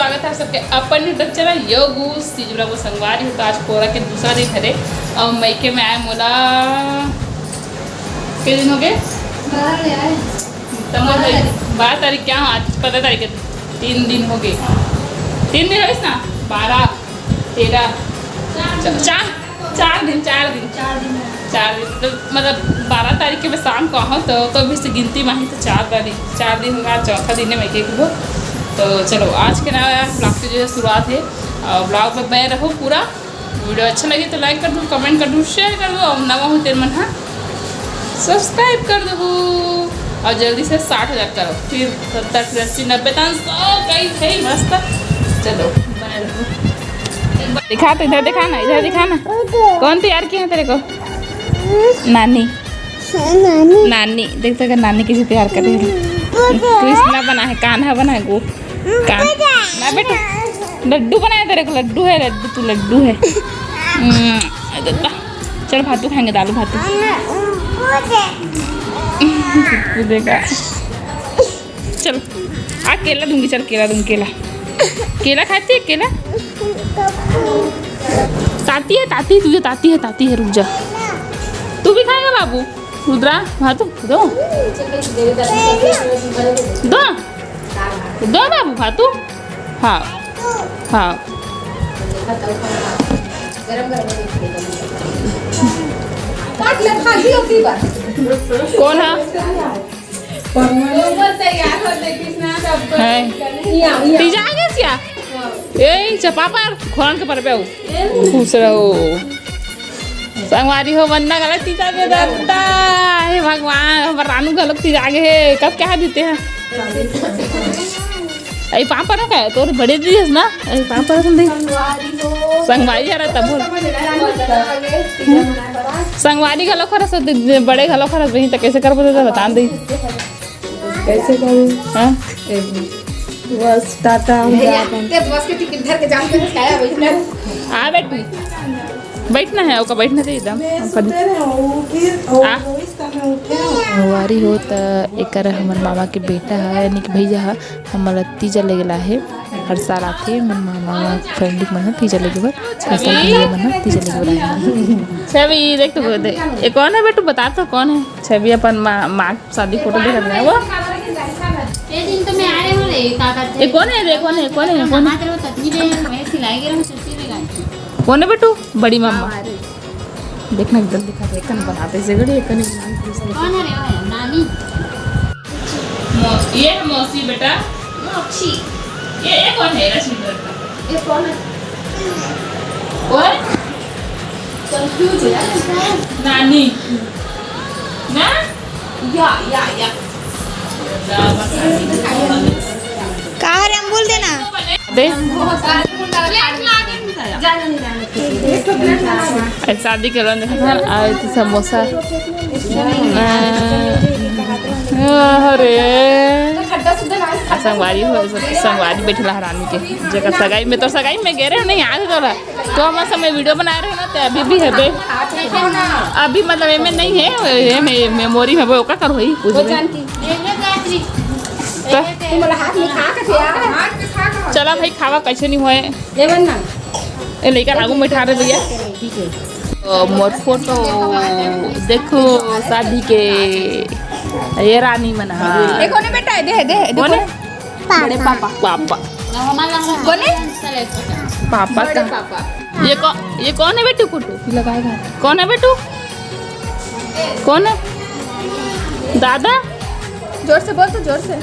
स्वागत है सबके अपन यूट्यूब चैनल योगू सीजरा को संगवारी हो। तो आज कोरा के दूसरा दिन है और मैके में आए मोला कितने दिन हो गए? 12 तारीख क्या आज 15 तारीख है, 3 दिन हो गए। 3 दिन है ना, 12 13 4 दिन तो मतलब 12 तारीख के मैं शाम को आऊँ तो भी से गिनती में ही तो 4 दिन होगा, चौथा दिन है मैके को। तो चलो आज के नया ब्लॉग की जो है शुरुआत है और ब्लॉग में मैं रहूँ पूरा। वीडियो अच्छा लगे तो लाइक कर दूँ, कमेंट कर दूँ, शेयर कर दो और नवा हूँ तेरे मन हाँ सब्सक्राइब कर दो और जल्दी से 60,000 करो, फिर 70 80 90 100 कहीं है मस्त। चलो बने रहो। दिखा तो इधर दिखाना, इधर दिखाना। कौन तैयार किया है तेरे को? नानी नानी देख सके नानी किसी तैयार कर रही है। कृष्णा बना है, कान्हा बना है, गो कान ना बेटा लड्डू बनाया तेरे को। लड्डू है, लड्डू तू लड्डू है। चल भातू खाएंगे, दालू भातू देखा। चल आ केला दूंगी, चल केला दूंगी। केला खाती है? केला ताती है रुक जा। तू भी खाएगा बाबू? रुद्रा भातू दो बाबू भातू। हाँ कौन है? तीजा आ गया क्या? ए पापा खोल के पर पे खुश रहो। संगवारी हो बनना गलत तीजा के दत्ता हे भगवान, हमार रानू गलत तीजा आगे है। कब क्या देते हैं? अरे पापा ना क्या तो बड़े दीजिए ना। अरे पापा सुन दे संगवारी आ रहा बोल संगवारी गलो खरस बड़े गलो खरस वहीं तक कैसे कर बोले बता दे कैसे करूँ। हाँ बस टाटा बस के टिकट धर के जान के खाया आ बैठना है ओका बैठना चाहिए एकदम। वारी हो तो एक हमारे मामा के बेटा है यानी कि भैया है, हमारा तीजा ले गला है। हर साल आते मन मामा फैमिली मन तीजा ले गए मन तीजा ले गए। छवि देख तो ये कौन है बेटू? बता तो कौन है? छवि अपन माँ शादी फोटो देख रहा है वो। ये कौन है? देखो कौन है? कौन है बेटू? बड़ी मामा देखना एकदम दिखा दे कन बनाते से गड़ी कन कौन है रे? नानी ये है मौसी बेटा मौसी। ये कौन है? रश्मि का ये कौन है? कौन कंफ्यूज है नानी ना या कहाँ रे हम बोल देना दे शादी के लोन देखा आए थे समोसा। अरे संगवारी हो संगवारी बैठला हरानी के जगह सगाई में। तो सगाई में गए रहे नहीं याद तोरा तो हम समय वीडियो बना रहे ना। तो अभी भी है बे अभी मतलब में नहीं है ये मेमोरी में वो का कर होई कुछ चला भाई खावा कैसे नहीं हुए ये लेकर आगू में ठा रहे भैया। मोर फोटो देखो शादी के ये रानी मना कौन है बेटा? दे कौन है? पापा कौन है? पापा का ये कौन है बेटू? फोटो लगाएगा कौन है बेटू? कौन है? दादा जोर से बोल तो जोर से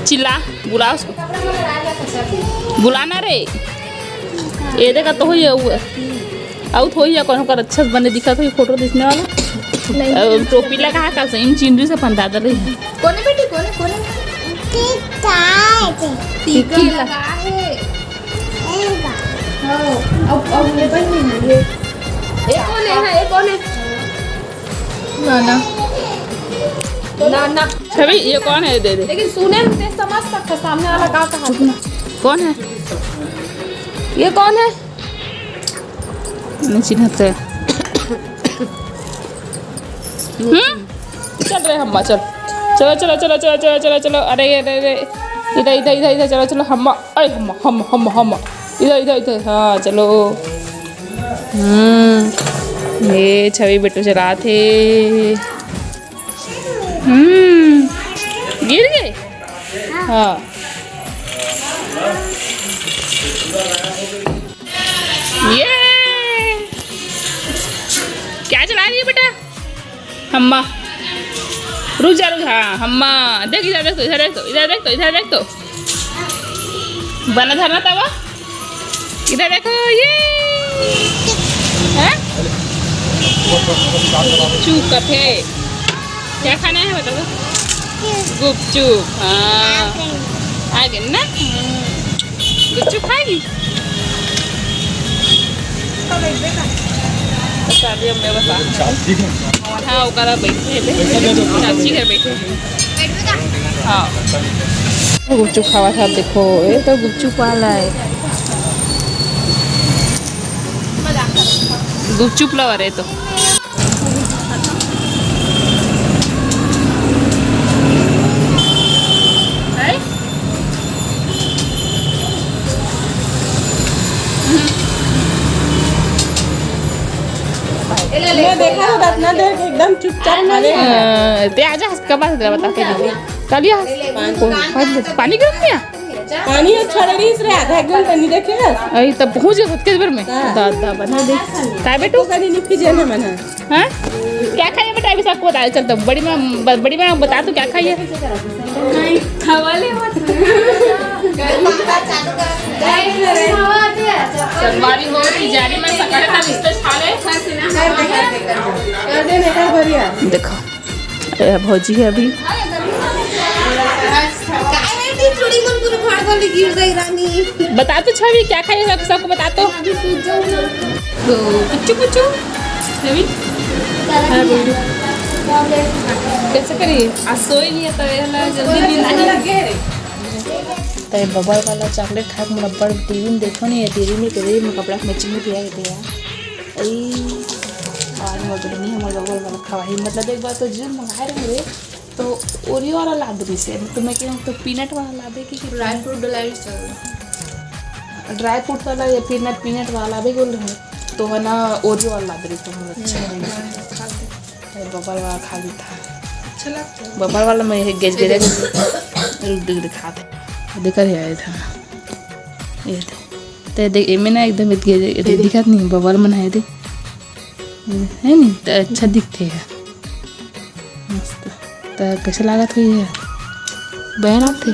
चिल्ला बुला उसको बुलाना रे। ये देखा तो हुई आउट हो कौन कर अच्छा बने दिखा तो फोटो दिखने वाला टोपी लगा का इन चिंदी से पंदा दे रही है। कौन है बेटी? कौन है? टीका लगा है अब ये बन नहीं है। ये कौन है? ना छवि ये कौन है? दे लेकिन सुने में समझ सकता सामने वाला का कहा कौन है? ये कौन है? नहीं चिन्हते। चल रहे हम चल चलो चलो चलो चलो चलो चलो चलो। अरे इधर इधर इधर इधर चलो चलो हम अरे हम इधर इधर इधर हाँ चलो। ये छवि बेटू चला थे। गिर गए हाँ। ये क्या चला रही है बेटा? हम्मा रुक जा हाँ हम्मा देख इधर देख तो इधर देख तो इधर देख तो इधर देख तो बना धरना तवा इधर देखो ये है गुपचुप का थे। क्या खाना है बता दो? गुपचुप हाँ आ गए ना गुपचुप खाएगी। हाँ ओकरा बैठे चाची घर बैठे हाँ गुपचुप खावा था। देखो ये तो गुपचुप वाला है गुपचुप लवर है तो मैं देखा तो रत्ना देख एकदम चुपचाप ते आजा कब आता बता के कलिया पानी गिर गया पानी अच्छा रही इस रे आधा घंटा पानी देखेगा अरे तब पहुंच गए किस बार में दादा बना दे काय बेटू कभी नहीं फिजे ना मना हां क्या खाइए बेटा अभी सबको बता चल तो बड़ी मैं बता तो क्या खाइए नहीं खवाले मत संगवारी हो तिजारी में सकाळे का मिस्टर छाले कर देने का बढ़िया देखो भौजी है अभी बता तो छवि क्या खाइए सबको बता तो कुछ कैसे करिए आज सोई नहीं है तो जल्दी नींद लगे तो बबल वाला चॉकलेट खा के बड़ टीवी में देखो नहीं है टीवी में कपड़ा मैचिंग में किया गया और मगर नहीं हमारे बबल वाला खावा ही मतलब एक बार तो जो मंगाए रहे तो ओरियो वाला ला दे से तो मैं कह रहा हूँ तो पीनट वाला ला दे कि ड्राई फ्रूट ड्राई फ्रूट वाला या पीनट वाला भी बोल रहे हैं तो है ना ओरियो वाला ला दे तो अच्छा बबल वाला खा ली था अच्छा लगता है बबल वाला मैं गेज गेज दिखा दे देखा आया था ये तो देख इमें ना एकदम दिखा नहीं बबल बनाए थे है नहीं तो अच्छा दिखते हैं मस्त तो कैसे लगा था ये बहन आप थे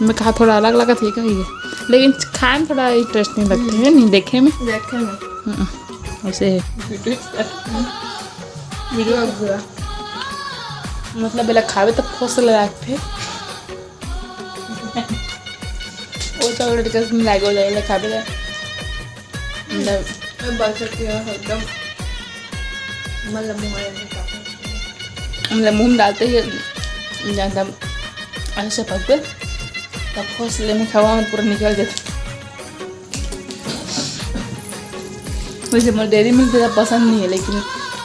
मैं कहा थोड़ा अलग लगा था क्या ये लेकिन खाने में थोड़ा इंटरेस्ट नहीं लगता है नहीं देखे में वैसे मतलब बेला खावे तो खोस लगा थे वो चॉकलेट का लाइक हो जाएगा खावे मतलब मुँह में डालते ही एकदम ऐसे पकते तब खोसले में खावा में पूरा निकल जाता। वैसे मुझे डेयरी मिल्क ज़्यादा पसंद नहीं है लेकिन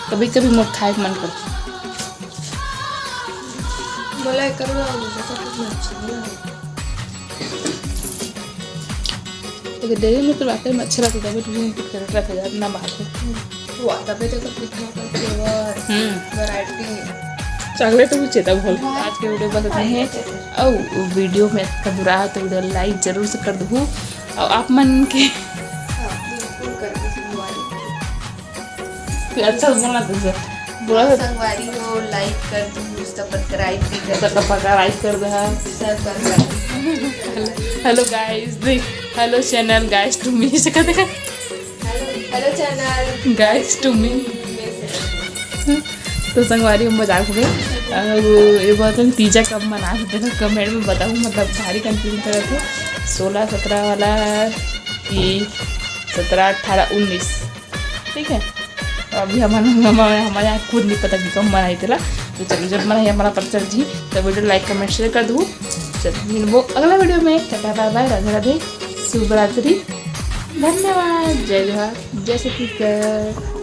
कभी कभी मुझे खाए मन करता बोला लेकिन डेयरी मिल्क तो वाकई में अच्छा लगता है फेवरेट रहता है इतना बात है चॉकलेट भी चेता बोल आज के वीडियो बस इतना है और वीडियो में अच्छा बुरा है तो वीडियो लाइक जरूर से कर दो और आप मन के अच्छा बोलना तुझे बुरा संगवारी हो लाइक कर दो सब्सक्राइब कर दो hello guys hello channel guys to me से कहते हैं hello channel guys to me तो संगवारी हम मजाक हो गए ये बात है तीजा कब मना सकते थे कमेंट में बताऊँ मतलब भारी कंफ्यूजन कर रहे थे 16 17 वाला कि 17 18 19 ठीक है अभी हमारे यहाँ खुद नहीं पता कि कब मनाई थी तो चलो जब मनाई हमारा पता चल जी तो वीडियो लाइक कमेंट शेयर कर दूँ चलो मिलबो अगला वीडियो में टाटा बाय बाय राधे राधे शुभ रात्रि धन्यवाद जय जोहार जय छत्तीसगढ़।